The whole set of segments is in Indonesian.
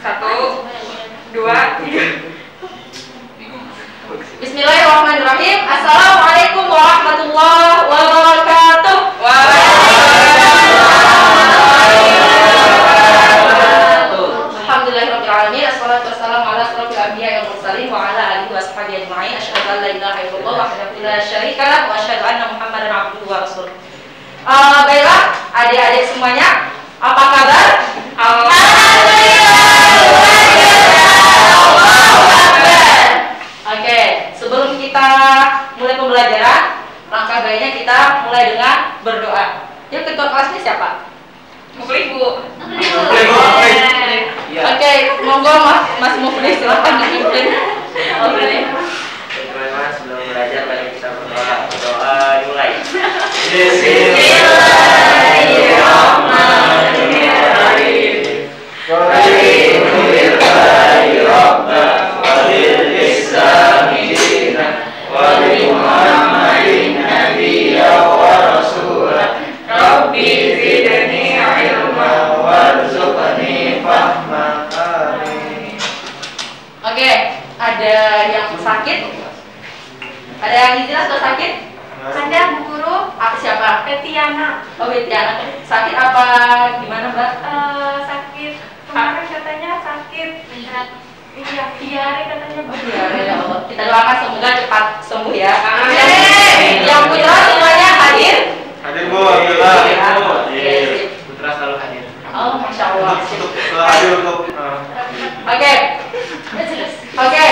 1, 2, 3. Bismillahirrahmanirrahim. Assalamualaikum warahmatullahi wabarakatuh. Alhamdulillahirrahmanirrahim. Assalatu wassalamu ala asrofil anbiya wal mursalin wa ala alihi wa sahbihi ajma'in. Asyhadu an la ilaha illallah wahdahu la syarika lah wa asyhadu anna Muhammadan abduhu wa rasuluh. Baiklah, adik-adik semuanya, apa kabar? Oke, sebelum kita mulai pembelajaran, langkah baiknya kita mulai dengan berdoa. Yuk, ketua kelasnya siapa? Mufli, Bu. Oke, monggo Mas Mufli, silakan dipimpin. Sebelum belajar, mari kita berdoa. Berdoa mulai. Oke, ada yang sakit? Ada yang istilah atau sakit? Ada, Bu Guru. Apa siapa? Petiana. Oh, Betiana. Sakit apa? Gimana, Mbak? Sakit. Kemarin katanya sakit. Iya, diare katanya, Bu. Oh, ya Allah. Kita doakan semoga cepat sembuh ya. Amin. Yang putra semuanya hadir? Hadir, Bu. Alhamdulillah. Oke. Putra selalu hadir. Oh, Masya Allah. Hadir untuk Oke. Oke.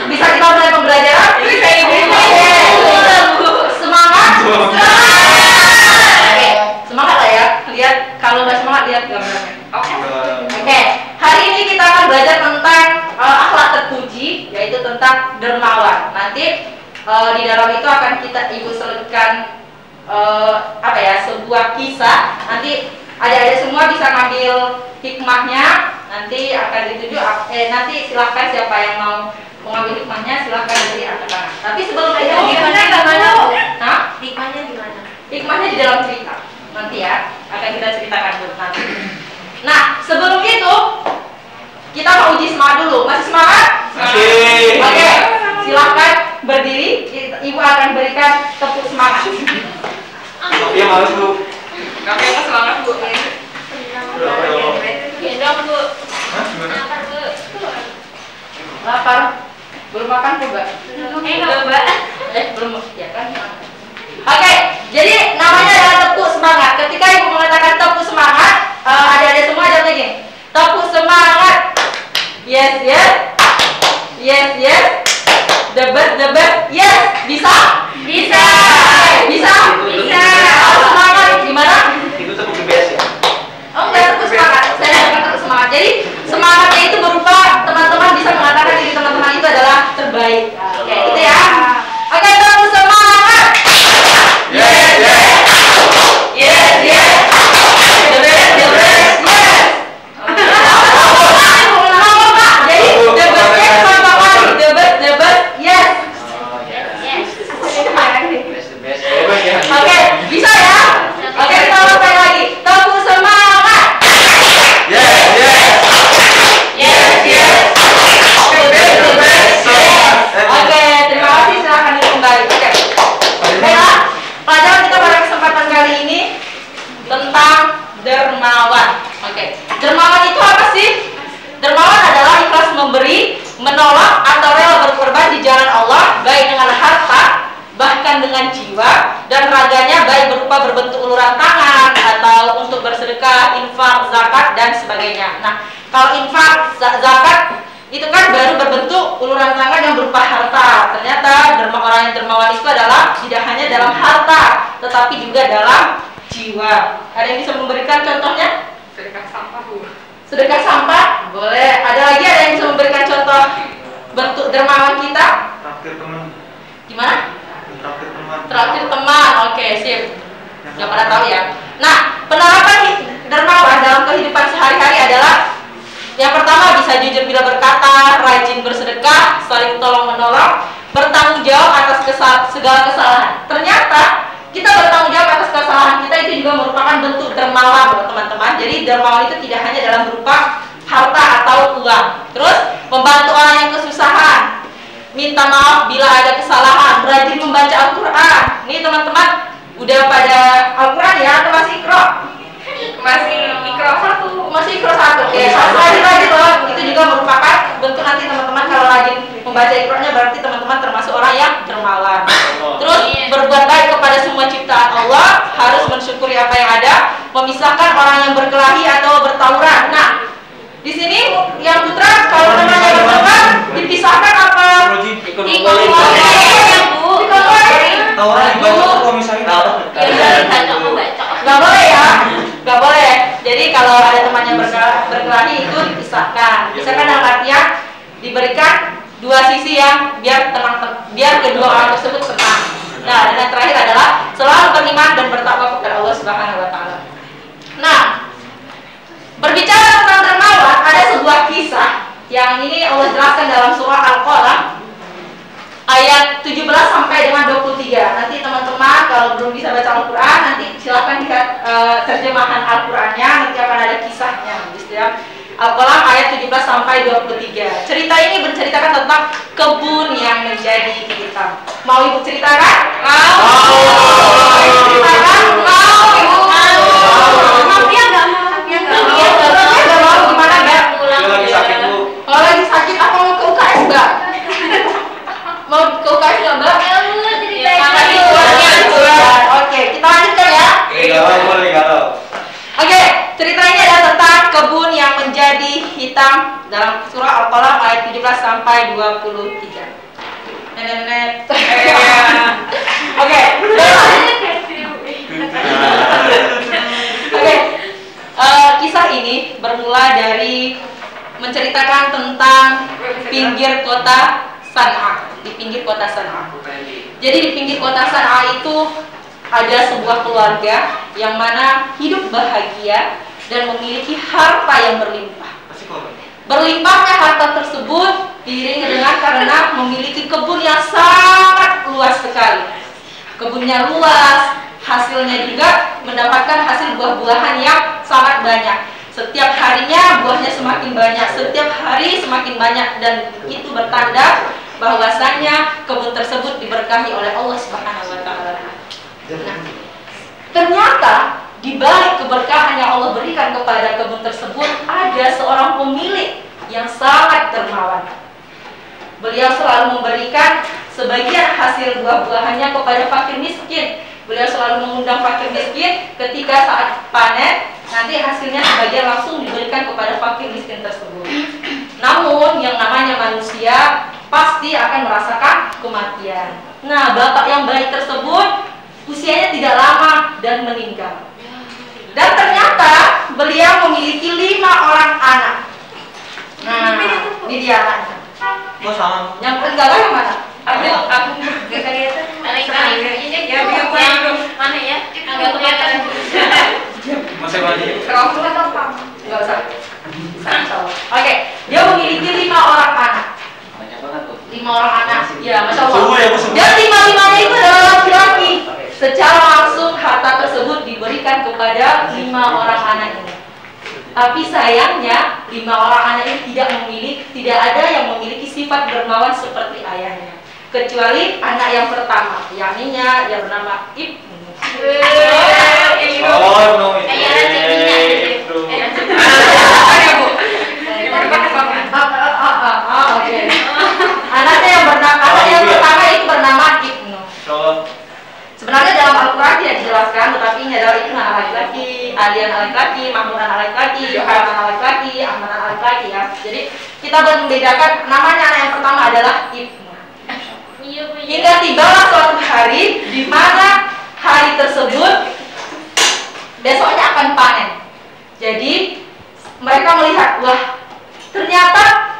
Bisa kita mulai pembelajaran? Bisa, Ibu. Semangat. Oke. Semangat lah ya. Lihat, kalau nggak semangat lihat gambarnya. Oke. Hari ini kita akan belajar tentang akhlak terpuji, yaitu tentang dermawan. Nanti di dalam itu akan Ibu selipkan sebuah kisah. Nanti adik-adik semua bisa ngambil hikmahnya. Nanti akan dituju. Nanti silahkan siapa yang mau mengambil hikmahnya, silahkan dari angkat tangan. Tapi sebelum itu, Hikmahnya gimana, Bu? Hah? Hikmahnya gimana? Hikmahnya di dalam cerita. Nanti ya, akan kita ceritakan dulu nanti. Nah, sebelum itu kita mau uji semangat dulu. Masih semangat? Masih. Oke, silahkan berdiri. Ibu akan berikan tepuk semangat. Iya, males, Bu. Kami yang semangat, Bu. Gendong, Bu. Hah, gimana? Lapar. Belum makan kok, Mbak? Enggak, Mbak. Belum. Ya kan? Oke, jadi namanya adalah tepuk semangat. Ketika Ibu mengatakan tepuk semangat, adik-adik semua jawab lagi. Tepuk semangat. Yes, yes. Yes, yes. The best, yes. Bisa? Bisa. Bisa? Bisa. Tepuk semangat. Gimana? Itu tepuk the best ya? Oh, enggak, tepuk semangat. Saya akan tepuk semangat. Jadi semangatnya itu berupa teman-teman bisa mengatakan diri teman-teman itu adalah terbaik. Oke, gitu ya. Oke, tepuk semangat. Yes, yes. Yes, yes. The best, yes. Jadi the bestnya sama kali. The best, yes. Oh ya. Yes. Best the best. Bebas ya. Oke, bisa ya? Oke, kita ulang lagi. Tepuk semangat. Yes, yes. Yes, yes. The best. Oke, terima kasih. Silahkan duduk kembali. Oke. Baiklah, pelajaran kita pada kesempatan kali ini tentang dermawan. Oke, dermawan itu apa sih? Dermawan adalah ikhlas memberi, menolong atau rela berkorban di jalan Allah, baik dengan harta, bahkan dengan jiwa, dan raganya baik berupa berbentuk uluran tangan atau untuk bersedekah, infak, zakat, dan sebagainya. Nah, kalau infak, zakat itu kan baru berbentuk uluran tangan yang berupa harta. Ternyata orang yang dermawan itu adalah tidak hanya dalam harta, tetapi juga dalam jiwa. Ada yang bisa memberikan contohnya? Sedekah sampah, Bu. Sedekah sampah? Boleh. Ada yang bisa memberikan contoh bentuk dermawan kita? Traktir teman. Gimana? Traktir teman. Traktir teman. Oke, sip. Gak pada tahu ya. Nah, penerapan dermawan dalam kehidupan sehari-hari adalah yang pertama bisa jujur bila berkata, rajin bersedekah, saling tolong menolong, bertanggung jawab atas segala kesalahan. Ternyata kita bertanggung jawab atas kesalahan kita itu juga merupakan bentuk dermawan, teman-teman. Jadi dermawan itu tidak hanya dalam berupa harta bila ada kesalahan, rajin membaca Al-Quran. Nih teman-teman, udah pada Al-Quran ya atau masih ikro? Masih ikro 1. Masih ikro 1. Oke, rajin loh. Itu juga merupakan bentuk nanti teman-teman kalau rajin membaca ikronya berarti teman-teman termasuk orang yang dermawan. Terus berbuat baik kepada semua ciptaan Allah, harus mensyukuri apa yang ada, memisahkan orang yang berkelahi atau bertawuran. Nah, di sini yang putra kalau namanya bertawuran dipisahkan apa? Ikut Tawaran dibaca kok misalnya. Nggak boleh ya, nggak boleh. Jadi kalau ada teman yang berkelahi itu dipisahkan. Misalkan dalam artian diberikan dua sisi yang biar tenang, biar kedua orang tersebut tenang. Nah, dan yang terakhir adalah selalu beriman dan bertakwa kepada Allah Subhanahu Wa Taala. Nah, berbicara tentang dermawan, ada sebuah kisah yang ini Allah jelaskan dalam surah Al-Qalam ayat 17 sampai dengan 23. Nanti teman-teman kalau belum bisa baca Al-Quran, nanti silahkan lihat terjemahan Al-Qurannya, nanti akan ada kisahnya gitu ya. Al-Qalam ayat 17 sampai 23. Cerita ini berceritakan tentang kebun yang menjadi hitam. Mau ibu ceritakan? Mau. Ceritakan? Mau ibu? Mafia nggak mau? Nggak mau gimana nggak? Lagi sakit Bu. Kalau lagi sakit apa mau ke UKS nggak? Mau ke UKS nggak mbak? Oke, kita lanjutkan ya. Boleh galau. Oke, cerita ini adalah tentang kebun yang menjadi hitam dalam surah Al-Qalam ayat 17 sampai 23. Nenek. Oke. Oke. Kisah ini bermula dari menceritakan tentang pinggir kota San'a, di pinggir kota San'a. Jadi di pinggir kota San'a itu ada sebuah keluarga yang mana hidup bahagia dan memiliki harta yang berlimpah. Berlimpahnya harta tersebut diiringi dengan karena memiliki kebun yang sangat luas sekali. Kebunnya luas, hasilnya juga mendapatkan hasil buah-buahan yang sangat banyak. Setiap harinya buahnya semakin banyak, setiap hari semakin banyak, dan itu bertanda bahwasannya kebun tersebut diberkahi oleh Allah Subhanahu Wa Taala. Nah, ternyata di balik keberkahan yang Allah berikan kepada kebun tersebut ada seorang pemilik yang sangat dermawan. Beliau selalu memberikan sebagian hasil buah-buahannya kepada fakir miskin. Beliau selalu mengundang fakir miskin ketika saat panen, nanti hasilnya sebagian langsung diberikan kepada fakir miskin tersebut. Namun yang namanya manusia pasti akan merasakan kematian. Nah, bapak yang baik tersebut usianya tidak lama dan meninggal. Dan ternyata beliau memiliki 5 orang anak. Nah, ini dia anaknya. Gua sama. Yang meninggal yang mana? Aku nggak kelihatan. Ini ya biar mana ya? Nggak kelihatan. Masih banyak. Kalau apa? Nggak usah. Oke, dia memiliki 5 orang anak. Banyak banget tuh. 5 orang anak. Ya, masya Allah. Semua ya, Bu, semua. Dan 5-5-nya itu adalah laki-laki. Secara langsung harta tersebut diberikan kepada 5 orang anak ini. Tapi sayangnya 5 orang anak ini tidak ada yang memiliki sifat dermawan seperti ayahnya, kecuali anak yang pertama, yakninya yang bernama Ibnu. Oh, no. Oke. Anaknya yang pertama itu bernama Ibnu. Sebenarnya dalam Al-Quran tidak dijelaskan, tetapi ini adalah Ibnu anak laki-laki, Alian anak laki-laki, Mahmud anak laki-laki, Yohanan anak laki-laki, Ahmad anak laki-laki ya. Jadi kita membedakan namanya anak yang pertama adalah Ibnu. Hingga tibalah suatu hari di mana hari tersebut besoknya akan panen. Jadi mereka melihat, wah ternyata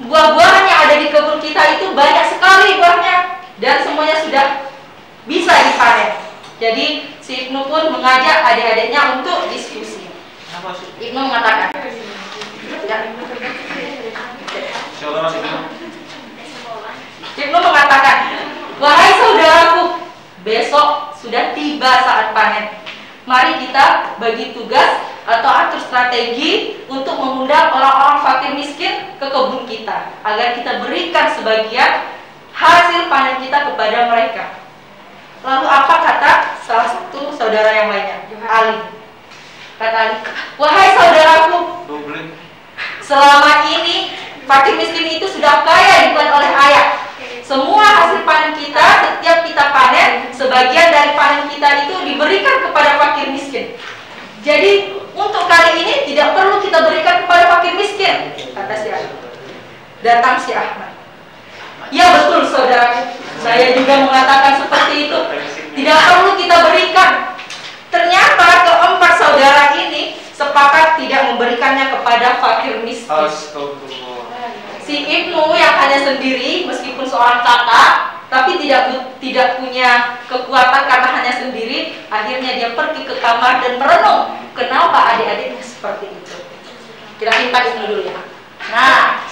buah-buahan yang ada di kebun kita itu banyak sekali buahnya dan semuanya sudah bisa dipanen. Jadi si Ibnu pun mengajak adik-adiknya untuk diskusi. Ibnu mengatakan, Ibnu mengatakan, wahai saudaraku, besok sudah tiba saat panen. Mari kita bagi tugas atau atur strategi untuk mengundang orang-orang fakir miskin ke kebun kita, agar kita berikan sebagian hasil panen kita kepada mereka. Lalu apa kata salah satu saudara yang lainnya? Ali. Kata Ali, wahai saudaraku, selama ini fakir miskin itu sudah kaya dibuat oleh ayah. Semua hasil panen kita, setiap kita panen, sebagian dari panen kita itu diberikan kepada fakir miskin. Jadi untuk kali ini tidak perlu kita berikan kepada fakir miskin, kata si Ali. Datang si Ahmad. Ya betul saudara, saya juga mengatakan seperti itu. Tidak perlu kita berikan. Ternyata keempat saudara ini sepakat tidak memberikannya kepada fakir miskin. Si Ibnu yang hanya sendiri, meskipun seorang kakak, tapi tidak punya kekuatan karena hanya sendiri, akhirnya dia pergi ke kamar dan merenung kenapa adik-adiknya seperti itu. Kita simpan Ibnu dulu ya. Nah,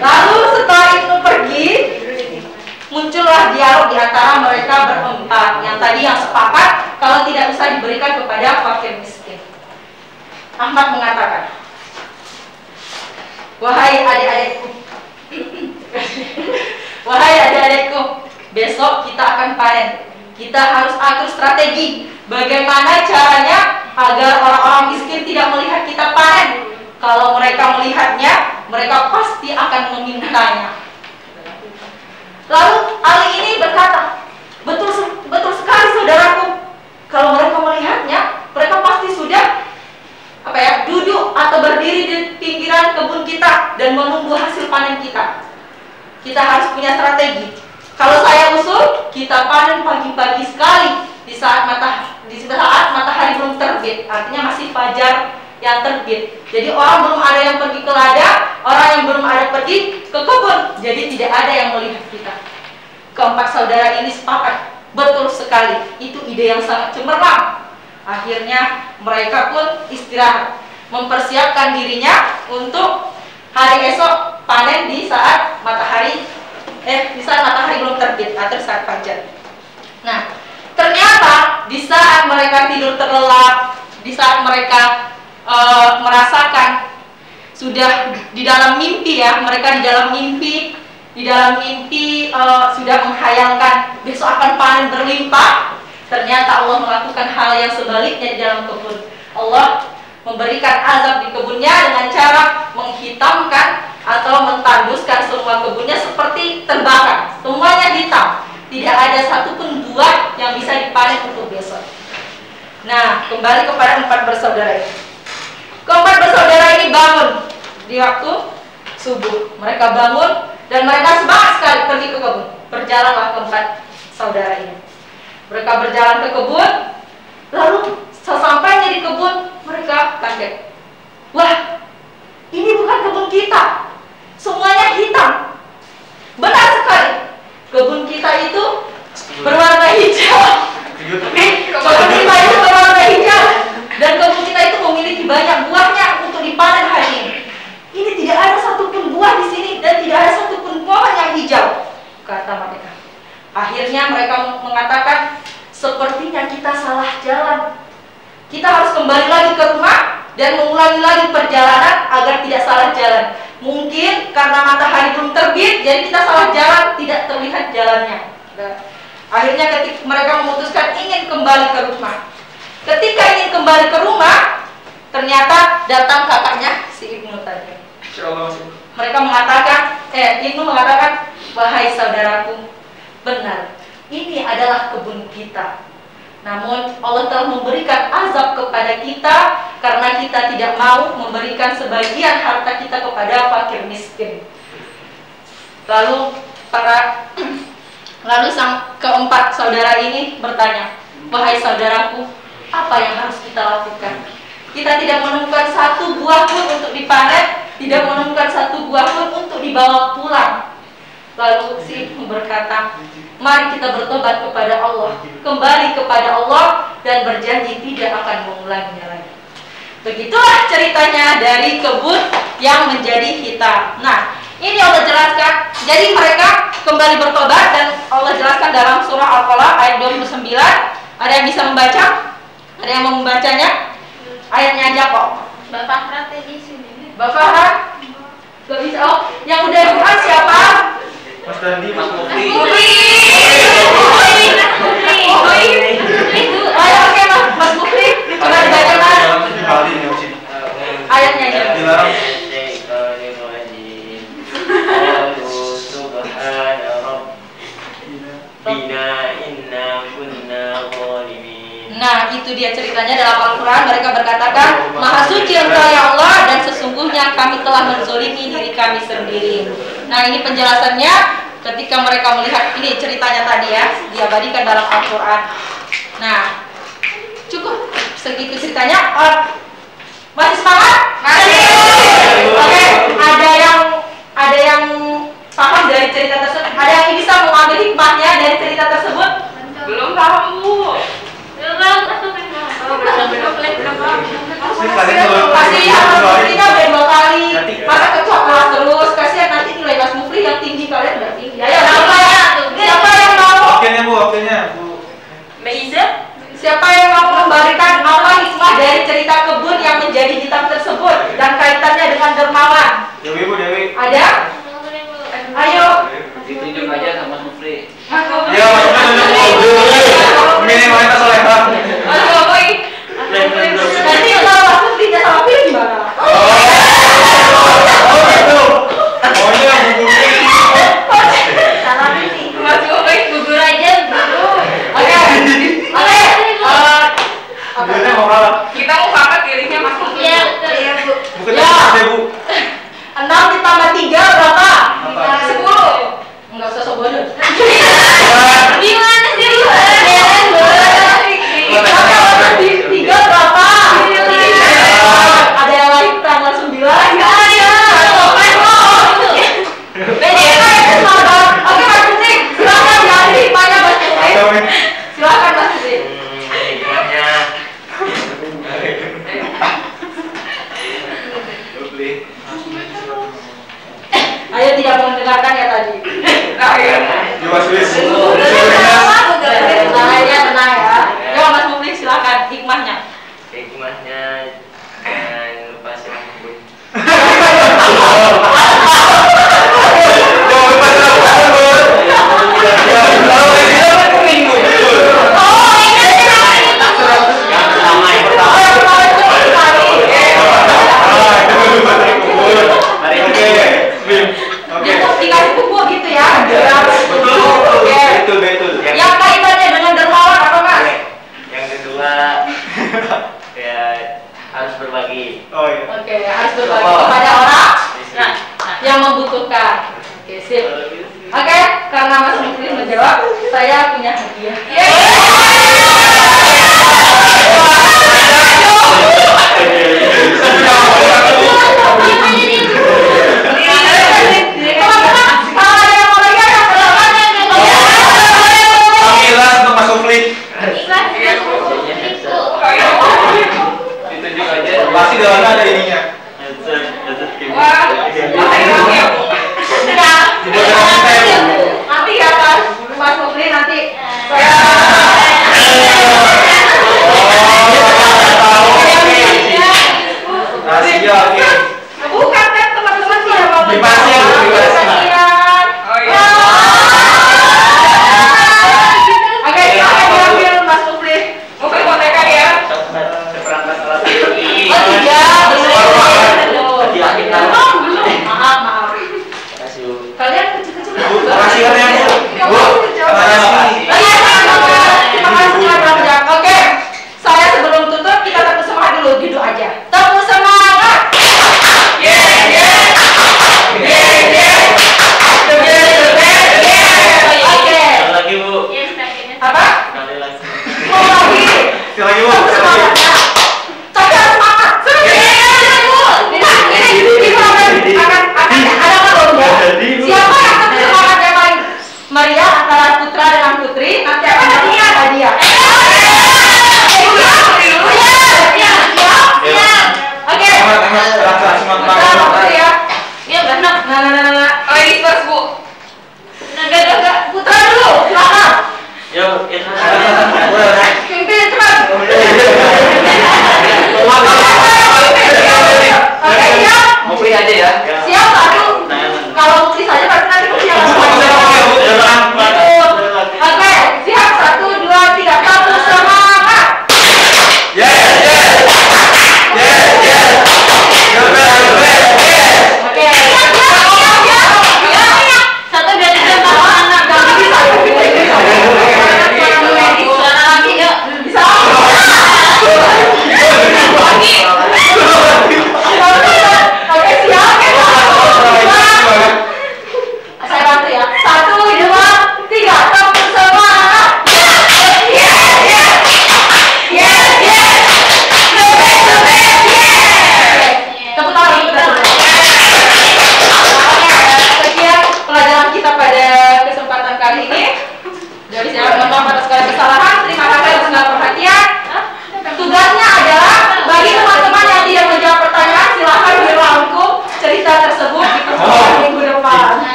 lalu setelah Ibnu pergi, muncullah dialog di antara mereka berempat. Yang tadi yang sepakat kalau tidak usah diberikan kepada fakir miskin. Ahmad mengatakan, wahai adik-adikku, wahai adik-adikku, besok kita akan panen. Kita harus atur strategi bagaimana caranya agar orang-orang miskin tidak melihat kita panen. Kalau mereka melihatnya, mereka pasti akan memintanya. Lalu Ali ini berkata, betul sekali saudaraku. Kalau mereka melihatnya, mereka pasti sudah duduk atau berdiri di pinggiran kebun kita dan menunggu hasil panen kita. Kita harus punya strategi. Kalau saya usul, kita panen pagi-pagi sekali di saat matahari belum terbit, artinya masih fajar yang terbit. Jadi orang belum ada yang pergi ke ladang, orang yang belum ada pergi ke kebun. Jadi tidak ada yang melihat kita. Keempat saudara ini sepakat, betul sekali. Itu ide yang sangat cemerlang. Akhirnya mereka pun istirahat, mempersiapkan dirinya untuk hari esok panen di saat matahari belum terbit atau saat fajar. Nah, ternyata di saat mereka tidur terlelap, di saat mereka merasakan sudah di dalam mimpi mereka di dalam mimpi sudah menghayalkan besok akan panen berlimpah. Ternyata Allah melakukan hal yang sebaliknya di dalam kebun. Allah memberikan azab di kebunnya dengan cara menghitamkan atau mentanduskan semua kebunnya seperti terbakar. Semuanya hitam. Tidak ada satupun buah yang bisa dipanen untuk besok. Nah, kembali kepada empat bersaudara ini. Keempat bersaudara ini bangun di waktu subuh. Mereka bangun dan mereka semangat sekali pergi ke kebun. Berjalanlah keempat saudara ini. Mereka berjalan ke kebun, lalu sesampainya di kebun mereka kaget. Wah, ini bukan kebun kita. Semuanya hitam. Benar sekali. Kebun kita itu berwarna hijau. Kebun kita itu berwarna hijau. Dan kebun kita itu memiliki banyak buahnya untuk dipanen hari ini. Ini tidak ada satupun buah di sini dan tidak ada satupun pohon yang hijau, kata mereka. Akhirnya mereka mengatakan, sepertinya kita salah jalan. Kita harus kembali lagi ke rumah dan mengulangi lagi perjalanan agar tidak salah jalan. Mungkin karena matahari belum terbit, jadi kita salah jalan, tidak terlihat jalannya. Akhirnya ketika mereka memutuskan ingin kembali ke rumah. Ketika ingin kembali ke rumah, ternyata datang kakaknya si Ibnu tadi. Mereka mengatakan, Ibnu mengatakan, wahai saudaraku, benar, ini adalah kebun kita. Namun Allah telah memberikan azab kepada kita karena kita tidak mau memberikan sebagian harta kita kepada fakir miskin. Lalu sang keempat saudara ini bertanya, wahai saudaraku, apa yang harus kita lakukan? Kita tidak menemukan satu buah pun untuk dipanen, tidak menemukan satu buah pun untuk dibawa pulang. Lalu si Ibnu berkata, mari kita bertobat kepada Allah, kembali kepada Allah dan berjanji tidak akan mengulanginya lagi. Begitulah ceritanya dari kebun yang menjadi hitam. Nah, ini Allah jelaskan. Jadi mereka kembali bertobat dan Allah jelaskan dalam surah Al-Qalam ayat 29. Ada yang bisa membaca? Ada yang mau membacanya? Ayatnya aja kok. Mbak Fahra tadi sini. Mbak Fahra? Gak bisa. Oh, yang udah doa siapa? Mas Dandi, Mas Mufti. Mufti lihat ceritanya dalam Al-Quran, mereka berkatakan, Maha suci Engkau ya Allah, dan sesungguhnya kami telah menzolimi diri kami sendiri. Nah, ini penjelasannya ketika mereka melihat ini ceritanya tadi ya, diabadikan dalam Al-Quran. Nah, cukup segitu ceritanya. Masih semangat? Masih. Oke, ada yang paham dari cerita tersebut? Ada yang bisa mengambil hikmahnya dari cerita tersebut? Belum paham, Bu. Belum paham. Kasihan Mas Mufri kan udah 2 kali. Masa kelas terus, kasihan nanti nilai Mas Mufri yang tinggi, kalian udah tinggi. Ayo, siapa yang mau? Waktunya Bu. Meiza? Siapa yang mau memberikan apa hikmah dari cerita kebun yang menjadi hitam tersebut dan kaitannya dengan dermawan? Dewi Bu, Dewi. Ada? Ayo. Ditunjuk aja sama Mas Mufri. Ya, ini wanita soleha. Nanti kalau Mas Mufri sama Pilih gimana? Maunya Bu. Salah Pilih. Mas Mufri gugur aja, gugur. Oke. Bukannya mau kalah. Kita mau kakak pilihnya Mas Mufri. Iya, Bu. Bukannya Ya. Bu. 6 ditambah 3 berapa? 10. Enggak usah sobonya. Gimana sih lu? Berapa? 3 berapa? Ada yang lain tanggal 9? Ayo. Oke, Mas Mufri, silakan dari hikmahnya Mas Mufri. Silakan Mas Mufri. Hikmahnya. Ayo tidak mau mendengarkan ya tadi. Jiwa Swiss.